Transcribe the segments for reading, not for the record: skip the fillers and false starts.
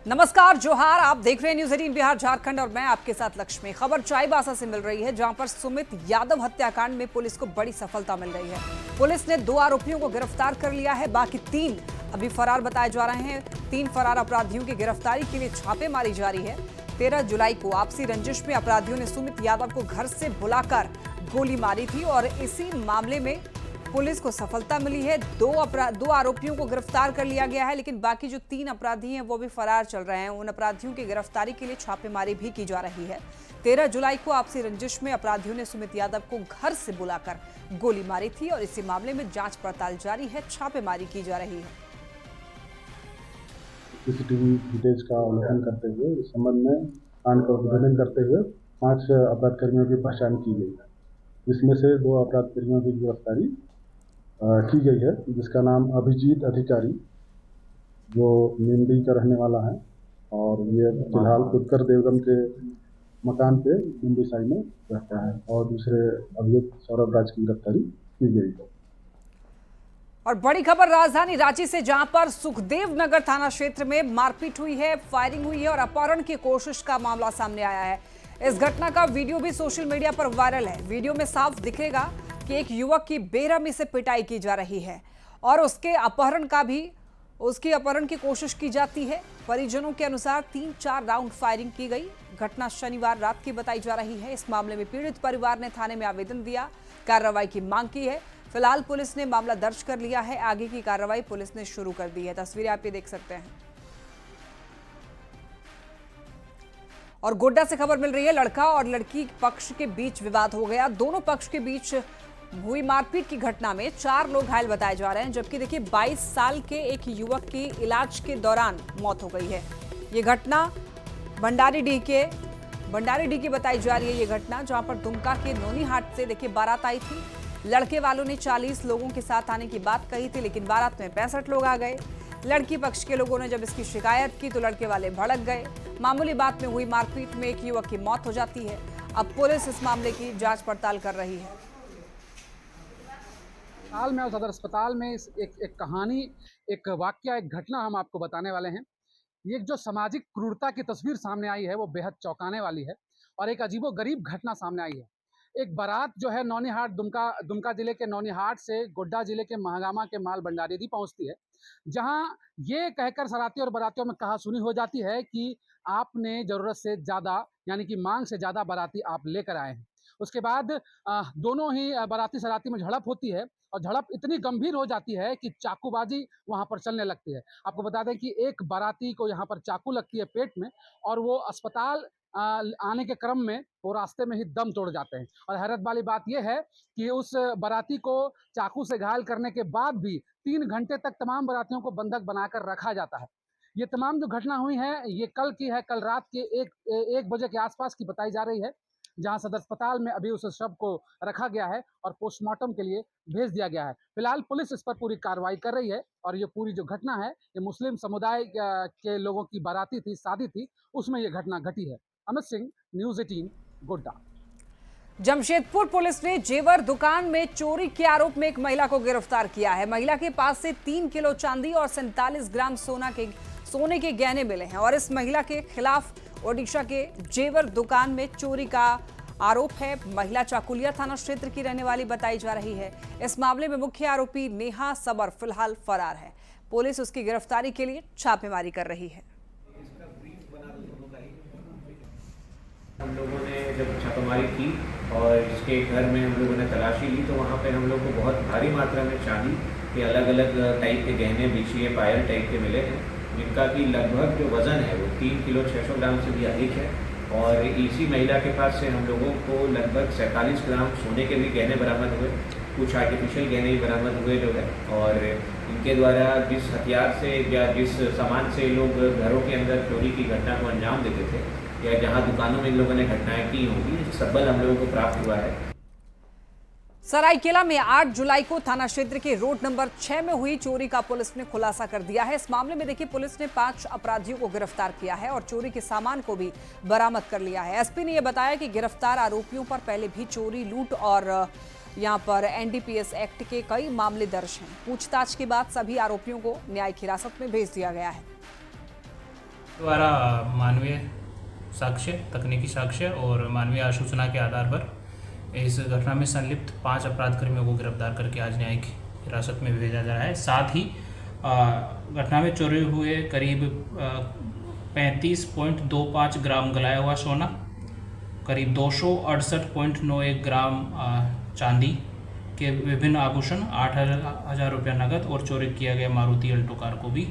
नमस्कार, जोहार। आप देख रहे हैं न्यूज 18 बिहार झारखंड और मैं आपके साथ लक्ष्मी। खबर चाईबासा से मिल रही है, जहां पर सुमित यादव हत्याकांड में पुलिस को बड़ी सफलता मिल रही है। पुलिस ने 2 आरोपियों को गिरफ्तार कर लिया है, बाकी 3 अभी फरार बताए जा रहे हैं। 3 फरार अपराधियों की गिरफ्तारी के लिए छापेमारी जारी है। 13 जुलाई को आपसी रंजिश में अपराधियों ने सुमित यादव को घर से बुलाकर गोली मारी थी और इसी मामले में पुलिस को सफलता मिली है। 2 आरोपियों को गिरफ्तार कर लिया गया है, लेकिन बाकी जो 3 अपराधी हैं वो भी फरार चल रहे हैं। उन अपराधियों की गिरफ्तारी के लिए छापेमारी भी की जा रही है। 13 जुलाई को आपसी रंजिश में अपराधियों ने सुमित यादव को घर से बुलाकर गोली मारी थी और इसी मामले में जांच पड़ताल जारी है, छापेमारी की जा रही है। सीसीटीवी फुटेज का अवलोकन करते हुए इस संबंध में कांड का उद्भेदन करते हुए 5 अपराधकर्मियों की पहचान की गई है, जिसमें से 2 अपराधकर्मियों की गिरफ्तारी की गई है, जिसका नाम अभिजीत अधिकारी जो निंदी का रहने वाला है और ये फिलहाल उत्तर देवगम के मकान पे निंदी साई में रहता है, और दूसरे अभियुक्त सौरभ राज की गिरफ्तारी की गई है। और बड़ी खबर राजधानी रांची से, जहां पर सुखदेव नगर थाना क्षेत्र में मारपीट हुई है, फायरिंग हुई है और अपहरण की कोशिश का मामला सामने आया है। इस घटना का वीडियो भी सोशल मीडिया पर वायरल है। वीडियो में साफ दिखेगा कि एक युवक की बेरहमी से पिटाई की जा रही है और उसकी अपहरण की कोशिश की जाती है। परिजनों के अनुसार 3-4 राउंड फायरिंग की गई। घटना शनिवार रात की बताई जा रही है। इस मामले में पीड़ित परिवार ने थाने में आवेदन दिया, कार्रवाई की मांग की है। फिलहाल पुलिस ने मामला दर्ज कर लिया है। आगे की कार्रवाई पुलिस ने शुरू कर दी है। तस्वीरें आप ये देख सकते हैं। और गोड्डा से खबर मिल रही है, लड़का और लड़की पक्ष के बीच विवाद हो गया। दोनों पक्ष के बीच हुई मारपीट की घटना में 4 लोग घायल बताए जा रहे हैं, जबकि देखिए 22 साल के एक युवक की इलाज के दौरान मौत हो गई है। ये घटना भंडारीडीह की बताई जा रही है। ये घटना जहां पर दुमका के नोनीहाट से देखिए बारात आई थी। लड़के वालों ने 40 लोगों के साथ आने की बात कही थी, लेकिन बारात में 65 लोग आ गए। लड़की पक्ष के लोगों ने जब इसकी शिकायत की तो लड़के वाले भड़क गए। मामूली बात में हुई मारपीट में एक युवक की मौत हो जाती है। अब पुलिस इस मामले की जांच पड़ताल कर रही है। हाल में सदर अस्पताल में एक कहानी, एक वाकया, एक घटना हम आपको बताने वाले हैं। ये जो सामाजिक क्रूरता की तस्वीर सामने आई है वो बेहद चौंकाने वाली है और एक अजीबोगरीब घटना सामने आई है। एक बारात जो है नौनीहाट, दुमका जिले के नौनीहाट से गोड्डा जिले के महागामा के माल भंडारीडीह पहुंचती है, जहां ये कहकर सराती और बारातियों में कहासुनी हो जाती है कि आपने ज़रूरत से ज़्यादा, यानी कि मांग से ज़्यादा बाराती आप लेकर आए हैं। उसके बाद दोनों ही बाराती सराती में झड़प होती है और झड़प इतनी गंभीर हो जाती है कि चाकूबाजी वहां पर चलने लगती है। आपको बता दें कि एक बाराती को यहाँ पर चाकू लगती है पेट में और वो अस्पताल आने के क्रम में वो रास्ते में ही दम तोड़ जाते हैं। और हैरत वाली बात यह है कि उस बाराती को चाकू से घायल करने के बाद भी 3 घंटे तक तमाम बारातियों को बंधक बनाकर रखा जाता है। ये तमाम जो घटना हुई है ये कल की है। कल रात के 1 बजे के आसपास की बताई जा रही है, जहां सदर अस्पताल में अभी उस शव को रखा गया है और पोस्टमार्टम के लिए भेज दिया गया है। फिलहाल पुलिस इस पर पूरी कार्रवाई कर रही है और ये पूरी जो घटना है ये मुस्लिम समुदाय के लोगों की बाराती थी, शादी थी, उसमें ये घटना घटी है। अमित सिंह, न्यूज 18, गोड्डा। जमशेदपुर पुलिस ने जेवर दुकान में चोरी के आरोप में एक महिला को गिरफ्तार किया है। महिला के पास से 3 किलो चांदी और 47 ग्राम सोने के गहने मिले हैं और इस महिला के खिलाफ ओडिशा के जेवर दुकान में चोरी का आरोप है। महिला चाकुलिया थाना क्षेत्र की रहने वाली बताई जा रही है। इस मामले में मुख्य आरोपी नेहा सबर फिलहाल फरार है। पुलिस उसकी गिरफ्तारी के लिए छापेमारी कर रही है। हम लोगों ने जब छापेमारी की और इसके घर में हम लोगों ने तलाशी ली तो वहाँ पे हम लोग को बहुत भारी मात्रा में चांदी के अलग अलग टाइप के गहने, बिछिए, पायल टाइप के मिले हैं, जिनका कि लगभग जो वज़न है वो 3 किलो 600 ग्राम से भी अधिक है। और इसी महिला के पास से हम लोगों को लगभग 47 ग्राम सोने के भी गहने बरामद हुए, कुछ आर्टिफिशियल गहने भी बरामद हुए जो है। और इनके द्वारा जिस हथियार से या जिस सामान से लोग घरों के अंदर चोरी की घटना को अंजाम देते थे या जहां दुकानों में इन लोगों ने घटनाएं की होंगी, सबल हम लोगों को प्राप्त हुआ है। सरायकेला में 8 जुलाई को थाना क्षेत्र के रोड नंबर 6 में हुई चोरी का पुलिस ने खुलासा कर दिया है। इस मामले में देखिए पुलिस ने 5 अपराधियों को गिरफ्तार किया है और चोरी के सामान को भी बरामद कर लिया है। एसपी ने यह बताया कि गिरफ्तार आरोपियों पर पहले भी चोरी, लूट और यहां पर एनडीपीएस एक्ट के कई मामले दर्ज हैं। पूछताछ के बाद सभी आरोपियों को न्यायिक हिरासत में भेज दिया गया है। द्वारा मानवीय साक्ष्य, तकनीकी साक्ष्य और मानवीय आसूचना के आधार पर इस घटना में संलिप्त 5 अपराधकर्मियों को गिरफ्तार करके आज न्यायिक हिरासत में भेजा जा रहा है। साथ ही घटना में चोरी हुए करीब 35.25 ग्राम गलाया हुआ सोना, करीब 268.91 ग्राम चांदी के विभिन्न आभूषण, 8,000 रुपया नकद और चोरी किया गया मारुति अल्टो कार को भी।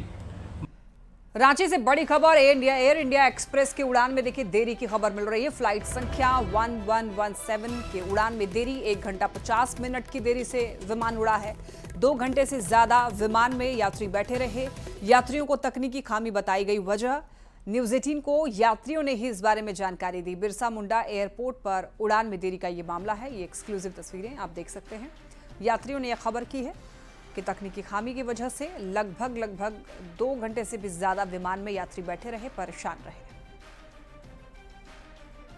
रांची से बड़ी खबर, एयर इंडिया एक्सप्रेस की उड़ान में देखिए देरी की खबर मिल रही है। फ्लाइट संख्या 1117 के उड़ान में देरी, 1 घंटा 50 मिनट की देरी से विमान उड़ा है। 2 घंटे से ज्यादा विमान में यात्री बैठे रहे। यात्रियों को तकनीकी खामी बताई गई वजह। न्यूज़ 18 को यात्रियों ने ही इस बारे में जानकारी दी। बिरसा मुंडा एयरपोर्ट पर उड़ान में देरी का ये मामला है। ये एक्सक्लूसिव तस्वीरें आप देख सकते हैं। यात्रियों ने यह खबर की है कि तकनीकी खामी की वजह से लगभग 2 घंटे से भी ज्यादा विमान में यात्री बैठे रहे, परेशान रहे।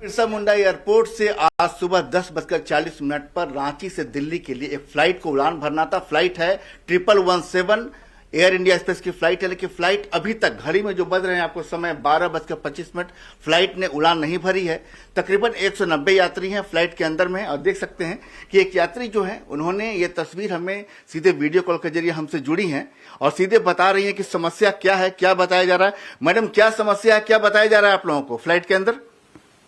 बिरसा मुंडा एयरपोर्ट से आज सुबह 10:40 पर रांची से दिल्ली के लिए एक फ्लाइट को उड़ान भरना था। फ्लाइट है 1117 एयर इंडिया एक्सप्रेस की फ्लाइट है, लेकिन फ्लाइट अभी तक घड़ी में जो बज रहे हैं आपको समय 12:25 फ्लाइट ने उड़ान नहीं भरी है। तकरीबन 190 यात्री हैं फ्लाइट के अंदर में, और देख सकते हैं कि एक यात्री जो है उन्होंने ये तस्वीर हमें सीधे वीडियो कॉल के जरिए हमसे जुड़ी हैं और सीधे बता रही हैं कि समस्या क्या है, क्या बताया जा रहा है। मैडम, क्या समस्या है, क्या बताया जा रहा है आप लोगों को फ्लाइट के अंदर?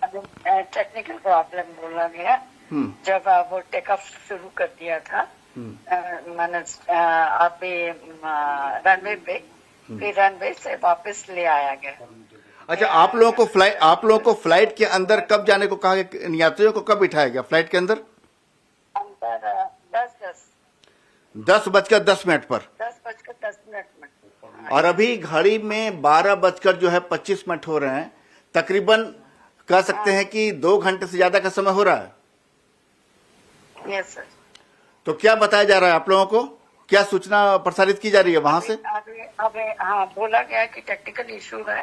टेक्निकल प्रॉब्लम बोला गया। जब वो टेक ऑफ शुरू कर दिया था मैंने अभी रनवे पे, फिर रनवे से वापस ले आया गया। अच्छा, आप लोगों को फ्लाइट के अंदर कब जाने को कहा गया? यात्रियों को कब बिठाया गया फ्लाइट के अंदर? अंदर 10:10 पर 10:10 में। और अभी घड़ी में 12:25 हो रहे हैं। तकरीबन कह सकते हैं कि 2 घंटे से ज्यादा का समय हो रहा है। Yes sir. तो क्या बताया जा रहा है आप लोगों को, क्या सूचना प्रसारित की जा रही है वहां से? अभी हाँ बोला गया कि टेक्निकल इशू है,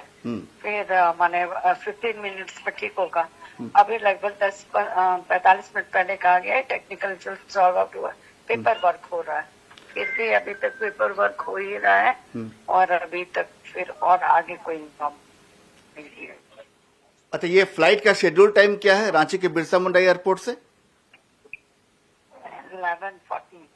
फिर माने 15 मिनट्स में ठीक होगा। अभी लगभग 10-45 मिनट पहले कहा गया है टेक्निकल इशू सॉल्व आउट हुआ, पेपर वर्क हो रहा है। फिर भी अभी तक पेपर वर्क हो ही रहा है और अभी तक फिर और आगे कोई प्रॉब्लम नहीं है। अच्छा, ये फ्लाइट का शेड्यूल टाइम क्या है रांची के बिरसा मुंडा एयरपोर्ट से? 11:40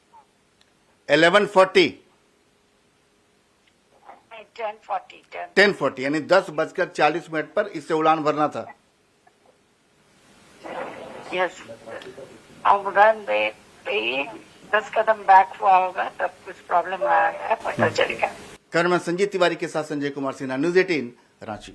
10:40 यानी 10:40 पर इससे उड़ान भरना था। यस, अब रनवे पे 10 कदम बैक हुआ होगा तब कुछ प्रॉब्लम आया है, पता चलेगा। कैमरामैन संजीत तिवारी के साथ संजय कुमार सिन्हा, न्यूज़ 18 रांची।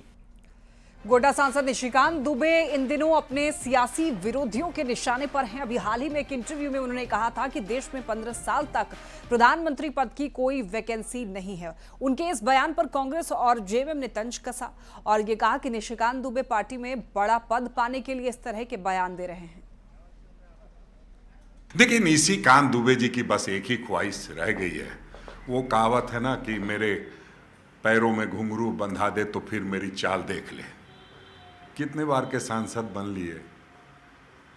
गोड्डा सांसद निशिकांत दुबे इन दिनों अपने सियासी विरोधियों के निशाने पर हैं। अभी हाल ही में एक इंटरव्यू में उन्होंने कहा था कि देश में 15 साल तक प्रधानमंत्री पद की कोई वैकेंसी नहीं है। उनके इस बयान पर कांग्रेस और जेएमएम ने तंज कसा और ये कहा कि निशिकांत दुबे पार्टी में बड़ा पद पाने के लिए इस तरह के बयान दे रहे हैं। देखिए, निशिकांत दुबे जी की बस एक ही ख्वाहिश रह गई है। वो कहावत है ना कि मेरे पैरों में घुंघरू बंधा दे तो फिर मेरी चाल देख ले। कितने बार के सांसद बन लिए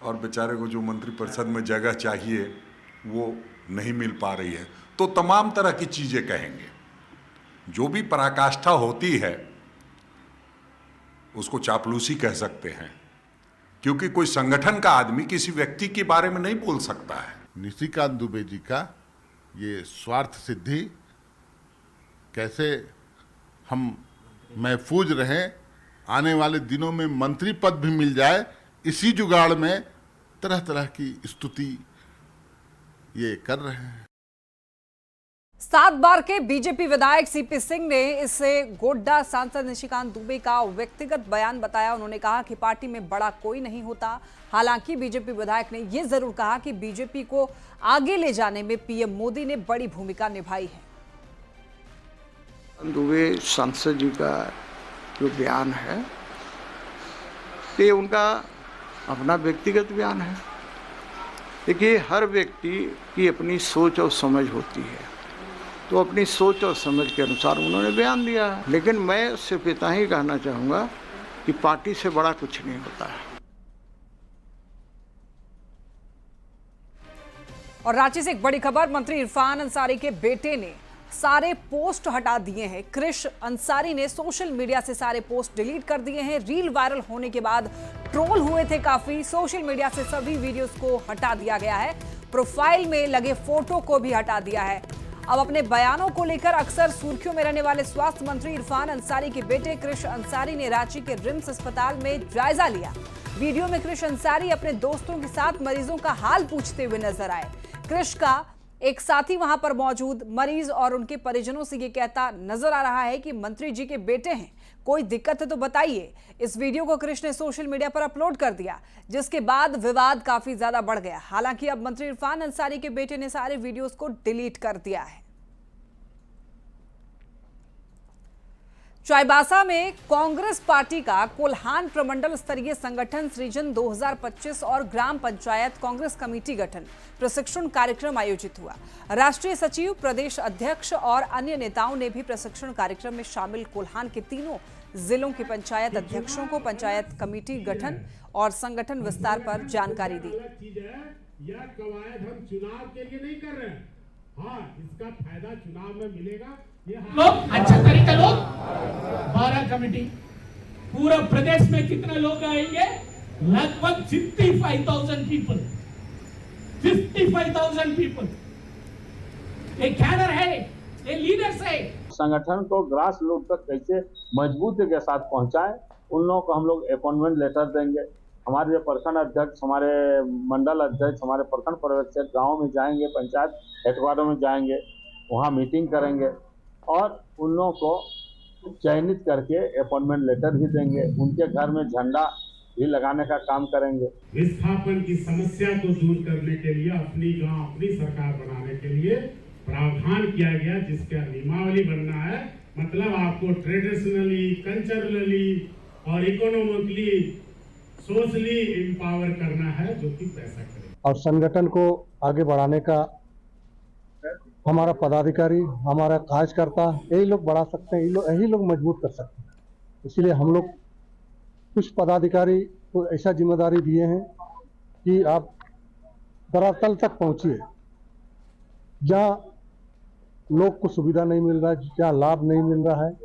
और बेचारे को जो मंत्रिपरिषद में जगह चाहिए वो नहीं मिल पा रही है, तो तमाम तरह की चीजें कहेंगे। जो भी पराकाष्ठा होती है उसको चापलूसी कह सकते हैं, क्योंकि कोई संगठन का आदमी किसी व्यक्ति के बारे में नहीं बोल सकता है। निशिकांत दुबे जी का ये स्वार्थ सिद्धि, कैसे हम महफूज रहें, आने वाले दिनों में मंत्री पद भी मिल जाए, इसी जुगाड़ में तरह तरह की स्तुति ये कर रहे हैं। 7 बार के बीजेपी विधायक सीपी सिंह ने इसे गोड्डा सांसद निशिकांत दुबे का व्यक्तिगत बयान बताया। उन्होंने कहा कि पार्टी में बड़ा कोई नहीं होता। हालांकि बीजेपी विधायक ने यह जरूर कहा कि बीजेपी को आगे ले जाने में पीएम मोदी ने बड़ी भूमिका निभाई है। दुबे सांसद जी का जो बयान है ये उनका अपना व्यक्तिगत बयान है। देखिए, हर व्यक्ति की अपनी सोच और समझ होती है, तो अपनी सोच और समझ के अनुसार उन्होंने बयान दिया है। लेकिन मैं सिर्फ इतना ही कहना चाहूँगा कि पार्टी से बड़ा कुछ नहीं होता है। और रांची से एक बड़ी खबर, मंत्री इरफान अंसारी के बेटे ने सारे पोस्ट हटा दिए हैं। कृष अंसारी ने सोशल मीडिया से सारे पोस्ट डिलीट कर दिए हैं। रील वायरल होने के बाद ट्रोल हुए थे काफी। सोशल मीडिया से सभी वीडियोस को हटा दिया गया है। प्रोफाइल में लगे फोटो को भी हटा दिया है। अब अपने बयानों को लेकर अक्सर सुर्खियों में रहने वाले स्वास्थ्य मंत्री इरफान अंसारी के बेटे कृष अंसारी ने रांची के रिम्स अस्पताल में जायजा लिया। वीडियो में कृष अंसारी अपने दोस्तों के साथ मरीजों का हाल पूछते हुए नजर आए। कृष का एक साथी वहां पर मौजूद मरीज और उनके परिजनों से ये कहता नजर आ रहा है कि मंत्री जी के बेटे हैं, कोई दिक्कत है तो बताइए। इस वीडियो को कृष ने सोशल मीडिया पर अपलोड कर दिया, जिसके बाद विवाद काफी ज्यादा बढ़ गया। हालांकि अब मंत्री इरफान अंसारी के बेटे ने सारे वीडियोस को डिलीट कर दिया है। चाईबासा में कांग्रेस पार्टी का कोल्हान प्रमंडल स्तरीय संगठन सृजन 2025 और ग्राम पंचायत कांग्रेस कमेटी गठन प्रशिक्षण कार्यक्रम आयोजित हुआ। राष्ट्रीय सचिव, प्रदेश अध्यक्ष और अन्य नेताओं ने भी प्रशिक्षण कार्यक्रम में शामिल कोल्हान के तीनों जिलों के पंचायत अध्यक्षों को पंचायत कमेटी गठन और संगठन विस्तार पर जानकारी दी। यह कवायद हम चुनाव के लिए नहीं कर रहे हैं। हाँ, इसका फायदा चुनाव में मिलेगा। लोग अच्छा तरीका लोग 12 कमेटी पूरा प्रदेश में कितने लोग आएंगे? लगभग 55,000 पीपल। 55,000 पीपल। ये कैडर है, ये लीडर्स है। संगठन को ग्रास रूट तक कैसे मजबूती के साथ पहुंचाएं, उन लोगों को हम लोग अपॉइंटमेंट लेटर देंगे। हमारे जो प्रखंड अध्यक्ष, हमारे मंडल अध्यक्ष, हमारे प्रखंड पर्यवेक्षक गाँव में जाएंगे, पंचायत हेडक्वार्टर में जाएंगे, वहाँ मीटिंग करेंगे और उन लोगों को चयनित करके अपॉइंटमेंट लेटर भी देंगे। उनके घर में झंडा भी लगाने का काम करेंगे। विस्थापन की समस्या को दूर करने के लिए अपनी गांव, अपनी सरकार बनाने के लिए प्रावधान किया गया, जिसका नियमावली बनना है। मतलब आपको ट्रेडिशनली, कल्चरली और इकोनॉमिकली, सोशली एम्पावर करना है, जो कि पैसा करे। और संगठन को आगे बढ़ाने का हमारा पदाधिकारी, हमारा कार्यकर्ता, यही लोग बढ़ा सकते हैं, यही लोग मजबूत कर सकते हैं। इसलिए हम लोग कुछ पदाधिकारी को ऐसा जिम्मेदारी दिए हैं कि आप धरातल तक पहुंचिए, जहाँ लोग को सुविधा नहीं मिल रहा है, जहाँ लाभ नहीं मिल रहा है,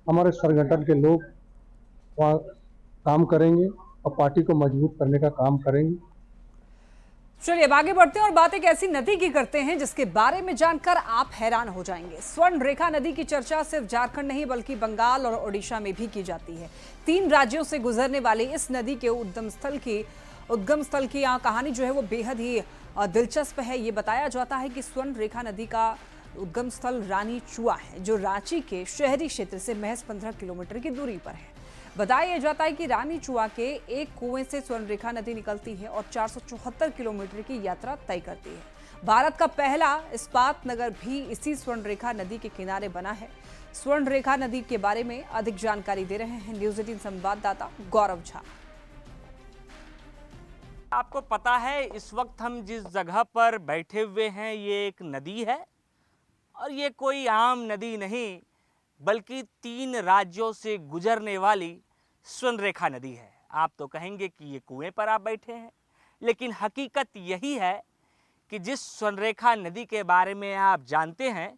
हमारे संगठन के लोग वहाँ काम करेंगे और पार्टी को मजबूत करने का काम करेंगे। चलिए अब आगे बढ़ते हैं और बात एक ऐसी नदी की करते हैं जिसके बारे में जानकर आप हैरान हो जाएंगे। स्वर्ण रेखा नदी की चर्चा सिर्फ झारखंड नहीं बल्कि बंगाल और ओडिशा में भी की जाती है। 3 राज्यों से गुजरने वाली इस नदी के उद्गम स्थल की यहाँ कहानी जो है वो बेहद ही दिलचस्प है। ये बताया जाता है कि स्वर्ण रेखा नदी का उद्गम स्थल रानी चुआ है, जो रांची के शहरी क्षेत्र से महज 15 किलोमीटर की दूरी पर है। बताया जाता है कि रानी चुआ के एक कुएं से स्वर्ण रेखा नदी निकलती है और 474 किलोमीटर की यात्रा तय करती है। भारत का पहला इस्पात नगर भी इसी स्वर्ण रेखा नदी के किनारे बना है। स्वर्ण रेखा नदी के बारे में अधिक जानकारी दे रहे हैं न्यूज़ 18 संवाददाता गौरव झा। आपको पता है इस वक्त हम जिस जगह पर बैठे हुए हैं ये एक नदी है, और ये कोई आम नदी नहीं बल्कि 3 राज्यों से गुजरने वाली स्वर्ण रेखा नदी है। आप तो कहेंगे कि ये कुएं पर आप बैठे हैं, लेकिन हकीकत यही है कि जिस स्वर्ण रेखा नदी के बारे में आप जानते हैं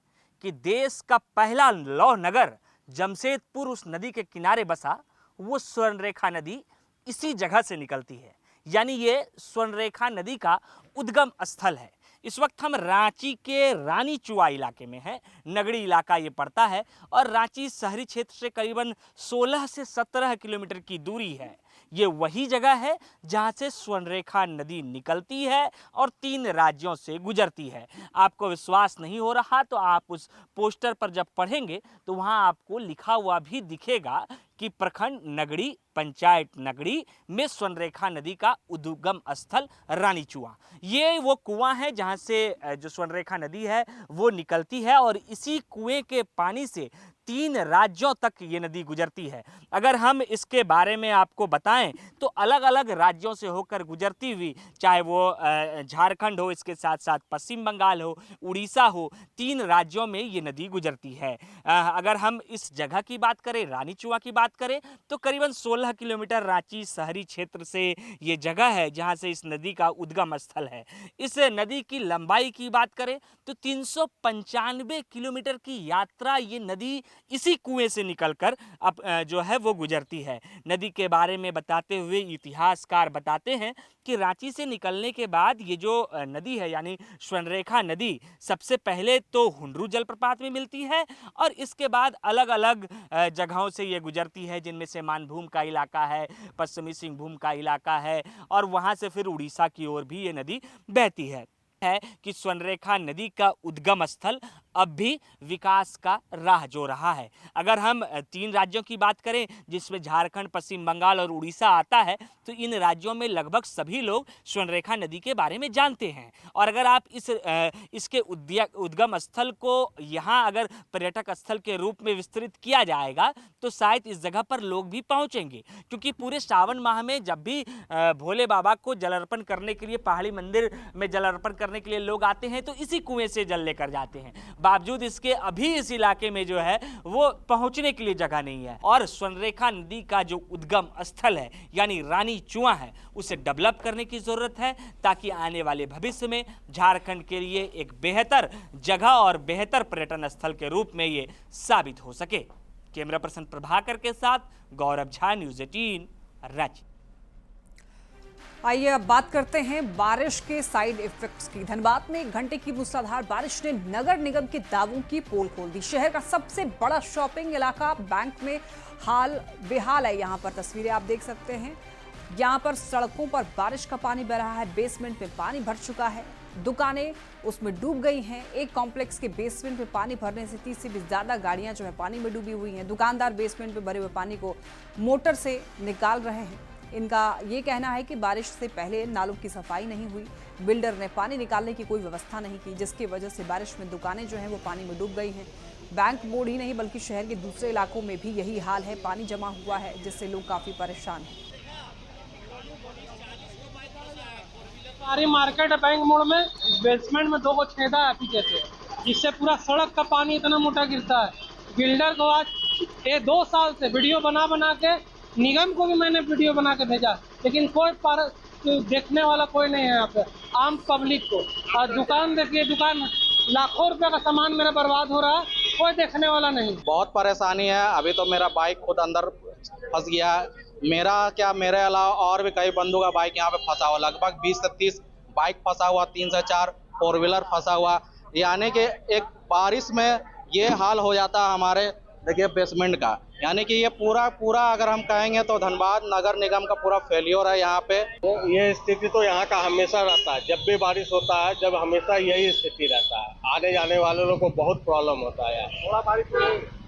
कि देश का पहला लौह नगर जमशेदपुर उस नदी के किनारे बसा, वो स्वर्ण रेखा नदी इसी जगह से निकलती है। यानी ये स्वर्ण रेखा नदी का उद्गम स्थल है। इस वक्त हम रांची के रानी चुआ इलाके में हैं। नगड़ी इलाका ये पड़ता है और रांची शहरी क्षेत्र से करीबन 16 से 17 किलोमीटर की दूरी है। ये वही जगह है जहाँ से स्वर्ण रेखा नदी निकलती है और 3 राज्यों से गुजरती है। आपको विश्वास नहीं हो रहा तो आप उस पोस्टर पर जब पढ़ेंगे तो वहाँ आपको लिखा हुआ भी दिखेगा कि प्रखंड नगड़ी, पंचायत नगड़ी में स्वर्ण रेखा नदी का उद्गम स्थल रानी चुआ। ये वो कुआं है जहाँ से जो स्वर्ण रेखा नदी है वो निकलती है और इसी कुएं के पानी से 3 राज्यों तक ये नदी गुजरती है। अगर हम इसके बारे में आपको बताएं तो अलग अलग राज्यों से होकर गुजरती हुई, चाहे वो झारखंड हो, इसके साथ साथ पश्चिम बंगाल हो, उड़ीसा हो, 3 राज्यों में ये नदी गुजरती है। अगर हम इस जगह की बात करें, रानीचुआ की बात करें, तो करीबन 16 किलोमीटर रांची शहरी क्षेत्र से ये जगह है जहाँ से इस नदी का उद्गम स्थल है। इस नदी की लंबाई की बात करें तो 395 किलोमीटर की यात्रा ये नदी इसी कुएं से निकलकर अब जो है वो गुजरती है। नदी के बारे में बताते हुए इतिहासकार बताते हैं कि रांची से निकलने के बाद ये जो नदी है यानी स्वर्णरेखा नदी सबसे पहले तो हुंडरू जलप्रपात में मिलती है और इसके बाद अलग अलग जगहों से ये गुजरती है, जिनमें से मानभूम का इलाका है, पश्चिमी सिंहभूम का इलाका है और वहाँ से फिर उड़ीसा की ओर भी ये नदी बहती है कि स्वर्णरेखा नदी का उद्गम स्थल अब भी विकास का राह जो रहा है। अगर हम 3 राज्यों की बात करें जिसमें झारखंड, पश्चिम बंगाल और उड़ीसा आता है, तो इन राज्यों में लगभग सभी लोग स्वर्णरेखा नदी के बारे में जानते हैं। और अगर आप इसके उद्गम स्थल को यहाँ अगर पर्यटक स्थल के रूप में विस्तृत किया जाएगा तो शायद इस जगह पर लोग भी पहुँचेंगे, क्योंकि पूरे सावन माह में जब भी भोले बाबा को जल अर्पण करने के लिए पहाड़ी मंदिर में जल अर्पण करने के लिए लोग आते हैं तो इसी कुएं से जल लेकर जाते हैं। बावजूद इसके अभी इस इलाके में जो है वो पहुंचने के लिए जगह नहीं है और स्वर्णरेखा नदी का जो उद्गम स्थल है यानी रानीचुआ है उसे डेवलप करने की जरूरत है, ताकि आने वाले भविष्य में झारखंड के लिए एक बेहतर जगह और बेहतर पर्यटन स्थल के रूप में ये साबित हो सके। कैमरा पर्सन प्रभाकर के साथ गौरव झा, न्यूज़ 18 रांची। आइए अब बात करते हैं बारिश के साइड इफेक्ट्स की। धनबाद में 1 घंटे की मूसलाधार बारिश ने नगर निगम के दावों की पोल खोल दी। शहर का सबसे बड़ा शॉपिंग इलाका बैंक में हाल बेहाल है। यहाँ पर तस्वीरें आप देख सकते हैं। यहाँ पर सड़कों पर बारिश का पानी बह रहा है, बेसमेंट में पानी भर चुका है, दुकानें उसमें डूब गई हैं। एक कॉम्प्लेक्स के बेसमेंट में पानी भरने से 30 से भी ज़्यादा गाड़ियाँ जो है पानी में डूबी हुई हैं। दुकानदार बेसमेंट में भरे हुए पानी को मोटर से निकाल रहे हैं। इनका ये कहना है कि बारिश से पहले नालों की सफाई नहीं हुई, बिल्डर ने पानी निकालने की कोई व्यवस्था नहीं की, जिसकी वजह से बारिश में दुकानें जो हैं वो पानी में डूब गई हैं। बैंक मोड़ ही नहीं बल्कि शहर के दूसरे इलाकों में भी यही हाल है, पानी जमा हुआ है जिससे लोग काफ़ी परेशान हैं। सारी मार्केट बैंक मोड़ में बेसमेंट में 2 छेदा है पीछे से, जिससे पूरा सड़क का पानी इतना मोटा गिरता है। बिल्डर को आज ये 2 साल से वीडियो बना के, निगम को भी मैंने वीडियो बना के भेजा, लेकिन कोई देखने वाला कोई नहीं है यहाँ पे, आम पब्लिक को। और दुकान देखिए, दुकान लाखों रुपए का सामान मेरा बर्बाद हो रहा है, कोई देखने वाला नहीं। बहुत परेशानी है। अभी तो मेरा बाइक खुद अंदर फंस गया है। मेरे अलावा और भी कई बंधु का बाइक यहाँ पे फंसा हुआ, लगभग 20 से 30 बाइक फंसा हुआ, 3 से 4 4 व्हीलर फंसा हुआ। यानी कि एक बारिश में ये हाल हो जाता है हमारे देखिए बेसमेंट का। यानी कि ये पूरा अगर हम कहेंगे तो धनबाद नगर निगम का पूरा फेलियर है यहाँ पे। ये स्थिति तो यहाँ का हमेशा रहता है, जब भी बारिश होता है, जब हमेशा यही स्थिति रहता है। आने जाने वाले लोगों को बहुत प्रॉब्लम होता है।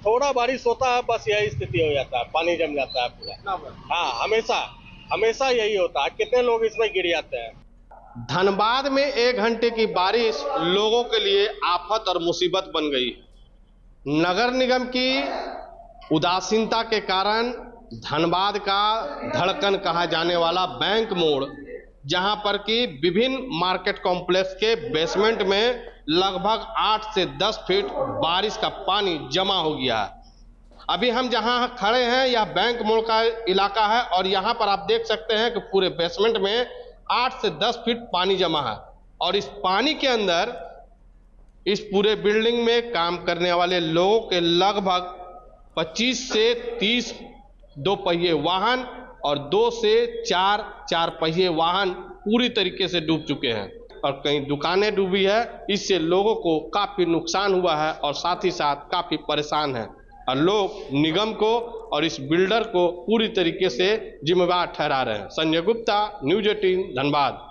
थोड़ा बारिश होता है बस यही स्थिति हो जाता है, पानी जम जाता है पूरा। हाँ, हमेशा यही होता है। कितने लोग इसमें गिर जाते हैं। धनबाद में 1 घंटे की बारिश लोगों के लिए आफत और मुसीबत बन गई। नगर निगम की उदासीनता के कारण धनबाद का धड़कन कहा जाने वाला बैंक मोड़, जहां पर कि विभिन्न मार्केट कॉम्प्लेक्स के बेसमेंट में लगभग 8 से 10 फीट बारिश का पानी जमा हो गया है। अभी हम जहां खड़े हैं यह बैंक मोड़ का इलाका है और यहां पर आप देख सकते हैं कि पूरे बेसमेंट में 8 से 10 फीट पानी जमा है और इस पानी के अंदर इस पूरे बिल्डिंग में काम करने वाले लोगों के लगभग 25 से 30 2 पहिए वाहन और 2 से 4 पहिए वाहन पूरी तरीके से डूब चुके हैं और कई दुकानें डूबी है। इससे लोगों को काफी नुकसान हुआ है और साथ ही साथ काफी परेशान है और लोग निगम को और इस बिल्डर को पूरी तरीके से जिम्मेदार ठहरा रहे हैं। संजय गुप्ता, न्यूज़ 18 धनबाद।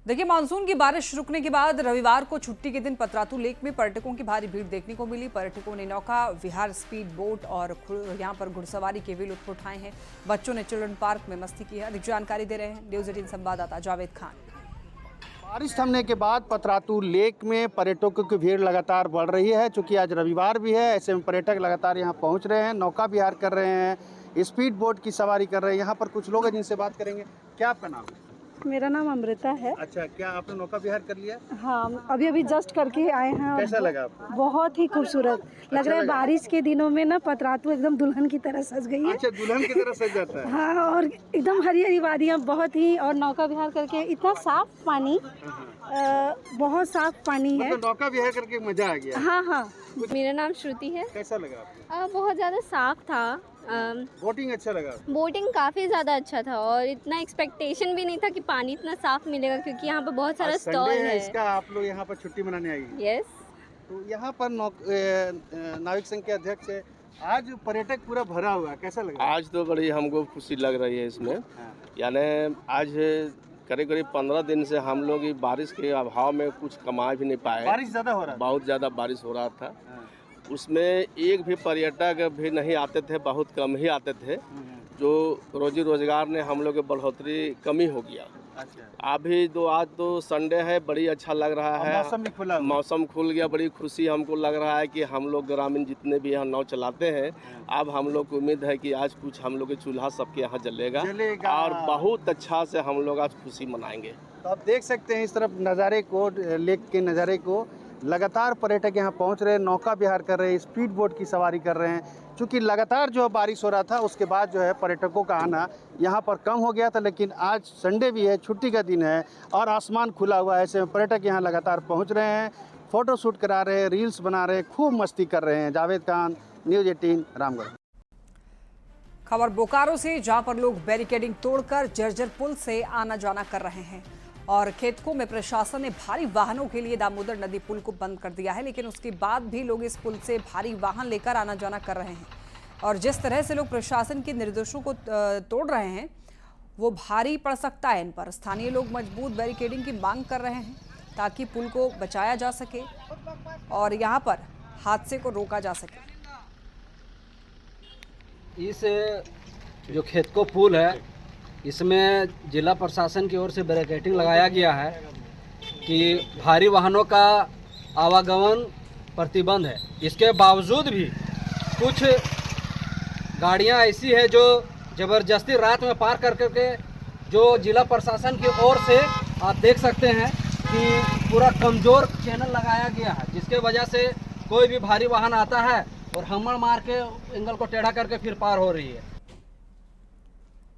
देखिए, मानसून की बारिश रुकने के बाद रविवार को छुट्टी के दिन पतरातू लेक में पर्यटकों की भारी भीड़ देखने को मिली। पर्यटकों ने नौका विहार, स्पीड बोट और यहां पर घुड़सवारी के भी लुत्फ उठाए हैं। बच्चों ने चिल्ड्रन पार्क में मस्ती की है। अधिक जानकारी दे रहे हैं न्यूज़ 18 संवाददाता जावेद खान। बारिश थमने के बाद पतरातू लेक में पर्यटकों की भीड़ लगातार बढ़ रही है। चूंकि आज रविवार भी है, ऐसे में पर्यटक लगातार यहाँ पहुँच रहे हैं, नौका विहार कर रहे हैं, स्पीड बोट की सवारी कर रहे हैं। यहाँ पर कुछ लोग हैं जिनसे बात करेंगे। क्या आपका नाम है? मेरा नाम अमृता है। अच्छा, क्या आपने नौका विहार कर लिया? हाँ, अभी जस्ट करके आए हैं। कैसा लगा आपको? बहुत ही खूबसूरत लग रहा है। बारिश के दिनों में ना पतरातू एकदम दुल्हन की तरह सज गई है। अच्छा, दुल्हन की तरह सज जाता है। हाँ, और एकदम हरी हरी वादियाँ बहुत ही, और नौका विहार करके इतना साफ पानी, बहुत साफ पानी है। मतलब नौका विहार करके मजा आ गया। हाँ हाँ। मेरा नाम श्रुति है। कैसा लगा आपको? बहुत ज़्यादा साफ था। बोटिंग अच्छा लगा? बोटिंग काफ़ी ज़्यादा अच्छा था, और इतना एक्सपेक्टेशन भी नहीं था कि पानी इतना साफ मिलेगा, क्योंकि यहाँ पर बहुत सारा स्टॉल है। इसका आप लोग यहाँ पर छुट्टी मनाने आई हैं? यस। तो यहाँ पर नाविक संघ के अध्यक्ष है, आज पर्यटक पूरा भरा हुआ, कैसा लगा? आज तो बड़ी हमको खुशी लग रही है इसमें। यानी आज करीब 15 दिन से हम लोग बारिश के अभाव में कुछ कमा भी नहीं पाए। बारिश ज़्यादा हो रहा था? बहुत ज़्यादा बारिश हो रहा था। उसमें एक भी पर्यटक भी नहीं आते थे, बहुत कम ही आते थे, जो रोजी रोजगार ने हम लोग के बढ़ोतरी कमी हो गया। अच्छा। अभी तो आज तो संडे है, बड़ी अच्छा लग रहा है। मौसम भी खुला, मौसम खुल गया, बड़ी खुशी हमको लग रहा है कि हम लोग ग्रामीण जितने भी यहाँ नाव चलाते हैं, अब हम लोग को उम्मीद है कि आज कुछ हम लोग के चूल्हा सबके यहाँ जलेगा और बहुत अच्छा से हम लोग आज खुशी मनाएंगे। तो आप देख सकते हैं इस तरफ नज़ारे को, लेक के नज़ारे को। लगातार पर्यटक यहाँ पहुँच रहे हैं, नौका विहार कर रहे हैं, स्पीड बोट की सवारी कर रहे हैं। चूँकि लगातार जो बारिश हो रहा था, उसके बाद जो है पर्यटकों का आना यहाँ पर कम हो गया था। लेकिन आज संडे भी है, छुट्टी का दिन है और आसमान खुला हुआ है, ऐसे में पर्यटक यहाँ लगातार पहुँच रहे हैं, फ़ोटो शूट करा रहे हैं, रील्स बना रहे हैं, खूब मस्ती कर रहे हैं। जावेद खान, न्यूज़ 18, रामगढ़। खबर बोकारो से, जहां पर लोग बैरिकेडिंग तोड़कर जर्जर पुल से आना जाना कर रहे हैं और खेतकों में प्रशासन ने भारी वाहनों के लिए दामोदर नदी पुल को बंद कर दिया है। लेकिन उसके बाद भी लोग इस पुल से भारी वाहन लेकर आना जाना कर रहे हैं और जिस तरह से लोग प्रशासन के निर्देशों को तोड़ रहे हैं, वो भारी पड़ सकता है इन पर। स्थानीय लोग मजबूत बैरिकेडिंग की मांग कर रहे हैं ताकि पुल को बचाया जा सके और यहाँ पर हादसे को रोका जा सके। इस जो खेतको पुल है, इसमें जिला प्रशासन की ओर से बैरिकेडिंग लगाया गया है कि भारी वाहनों का आवागमन प्रतिबंध है। इसके बावजूद भी कुछ गाड़ियां ऐसी है जो ज़बरदस्ती रात में पार कर करके, जो जिला प्रशासन की ओर से आप देख सकते हैं कि पूरा कमज़ोर चैनल लगाया गया है, जिसके वजह से कोई भी भारी वाहन आता है और हमड़ मार के एंगल को टेढ़ा करके फिर पार हो रही है।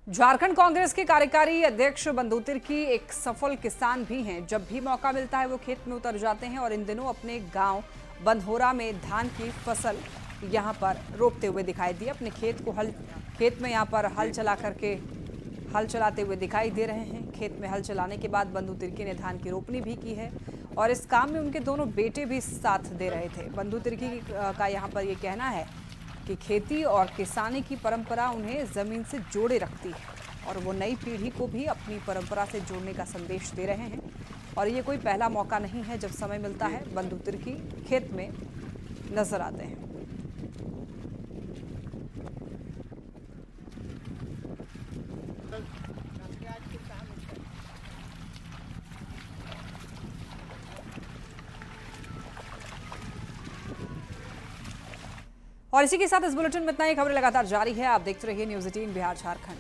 झारखंड कांग्रेस के कार्यकारी अध्यक्ष बंधु तिर्की एक सफल किसान भी हैं। जब भी मौका मिलता है वो खेत में उतर जाते हैं और इन दिनों अपने गांव बंधोरा में धान की फसल यहां पर रोपते हुए दिखाई दिए। अपने खेत में यहां पर हल चलाते हुए दिखाई दे रहे हैं। खेत में हल चलाने के बाद बंधु तिर्की ने धान की रोपनी भी की है और इस काम में उनके दोनों बेटे भी साथ दे रहे थे। बंधु तिर्की का यहाँ पर ये कहना है कि खेती और किसानी की परंपरा उन्हें ज़मीन से जोड़े रखती है और वो नई पीढ़ी को भी अपनी परंपरा से जोड़ने का संदेश दे रहे हैं। और ये कोई पहला मौका नहीं है, जब समय मिलता है बंधु तिर्की खेत में नजर आते हैं। और इसी के साथ इस बुलेटिन में इतना ही। खबरें लगातार जारी है, आप देखते रहिए न्यूज़ 18 बिहार झारखंड।